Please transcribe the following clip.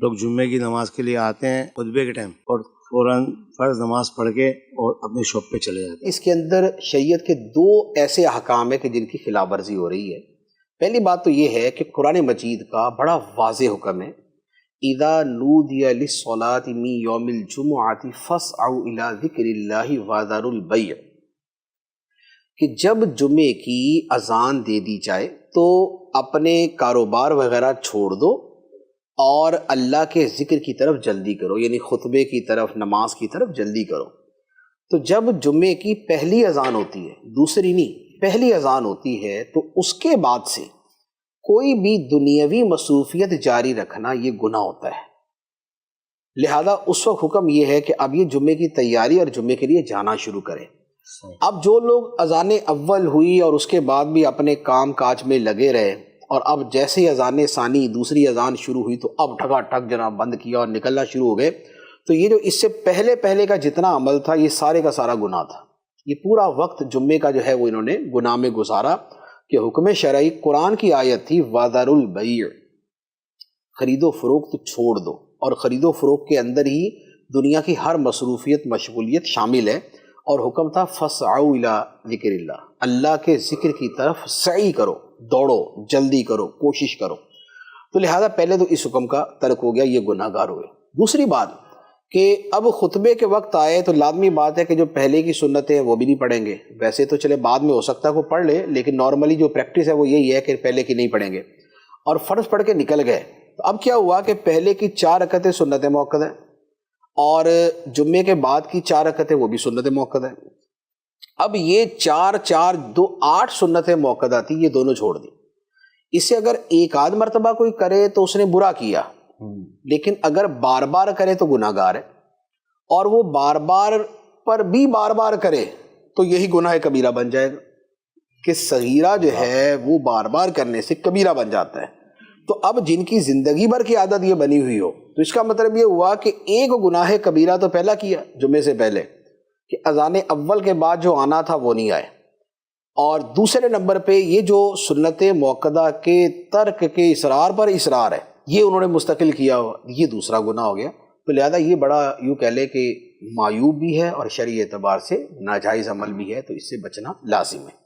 لوگ جمعے کی نماز کے لیے آتے ہیں خطبے کے ٹائم اور فوراً فرض نماز پڑھ کے اور اپنی شاپ پہ چلے جاتے ہیں۔ اس کے اندر شریعت کے دو ایسے احکام ہیں کہ جن کی خلاف ورزی ہو رہی ہے۔ پہلی بات تو یہ ہے کہ قرآن مجید کا بڑا واضح حکم ہے، اذا نودی للصلاۃ من یوم الجمعۃ فاسعوا الی ذکر اللہ وذروا البیع، کہ جب جمعے کی اذان دے دی جائے تو اپنے کاروبار وغیرہ چھوڑ دو اور اللہ کے ذکر کی طرف جلدی کرو، یعنی خطبے کی طرف، نماز کی طرف جلدی کرو۔ تو جب جمعے کی پہلی اذان ہوتی ہے، دوسری نہیں، پہلی اذان ہوتی ہے، تو اس کے بعد سے کوئی بھی دنیاوی مصروفیت جاری رکھنا یہ گناہ ہوتا ہے۔ لہذا اس وقت حکم یہ ہے کہ اب یہ جمعے کی تیاری اور جمعے کے لیے جانا شروع کریں۔ اب جو لوگ اذان اول ہوئی اور اس کے بعد بھی اپنے کام کاج میں لگے رہے، اور اب جیسے ہی اذان ثانی، دوسری اذان شروع ہوئی تو اب ٹھگا ٹھگ جناب بند کیا اور نکلنا شروع ہو گئے، تو یہ جو اس سے پہلے کا جتنا عمل تھا یہ سارے کا سارا گناہ تھا۔ یہ پورا وقت جمعے کا جو ہے وہ انہوں نے گناہ میں گزارا، کہ حکم شرعی قرآن کی آیت تھی وَذَرُوا الْبَيْعَ، خرید و فروخت چھوڑ دو، اور خرید و فروخت کے اندر ہی دنیا کی ہر مصروفیت مشغولیت شامل ہے، اور حکم تھا فَاسْعَوْا إِلَىٰ ذِكْرِ اللَّهِ، اللہ کے ذکر کی طرف سعی کرو، دوڑو، جلدی کرو، کوشش کرو۔ تو لہذا پہلے تو اس حکم کا ترک ہو گیا، یہ گناہ گار ہوئے۔ دوسری بات کہ اب خطبے کے وقت آئے تو لازمی بات ہے کہ جو پہلے کی سنتیں ہیں وہ بھی نہیں پڑھیں گے، ویسے تو چلے بعد میں ہو سکتا ہے وہ پڑھ لے، لیکن نارملی جو پریکٹس ہے وہ یہی ہے کہ پہلے کی نہیں پڑھیں گے، اور فرض پڑھ کے نکل گئے۔ تو اب کیا ہوا کہ پہلے کی 4 رکعتیں سنت موقع ہیں، اور جمعے کے بعد کی 4 رکعتیں وہ بھی سنت موقع ہیں۔ اب یہ 4 4 2 8 سنتیں موقع تھی، یہ دونوں چھوڑ دی۔ اسے اگر ایک آدھ مرتبہ کوئی کرے تو اس نے برا کیا، لیکن اگر بار بار کرے تو گناہ گار ہے، اور وہ بار بار پر بھی بار بار کرے تو یہی گناہ کبیرہ بن جائے گا، کہ صغیرہ جو ہے وہ بار بار کرنے سے کبیرہ بن جاتا ہے۔ تو اب جن کی زندگی بھر کی عادت یہ بنی ہوئی ہو، تو اس کا مطلب یہ ہوا کہ ایک گناہ کبیرہ تو پہلا کیا جمعے سے پہلے، کہ اذان اول کے بعد جو آنا تھا وہ نہیں آئے، اور دوسرے نمبر پہ یہ جو سنت موقدہ کے ترک کے اصرار پر اصرار ہے، یہ انہوں نے مستقل کیا ہوا، یہ دوسرا گناہ ہو گیا۔ تو لہذا یہ بڑا یوں کہہ لے کہ معیوب بھی ہے اور شرعی اعتبار سے ناجائز عمل بھی ہے، تو اس سے بچنا لازم ہے۔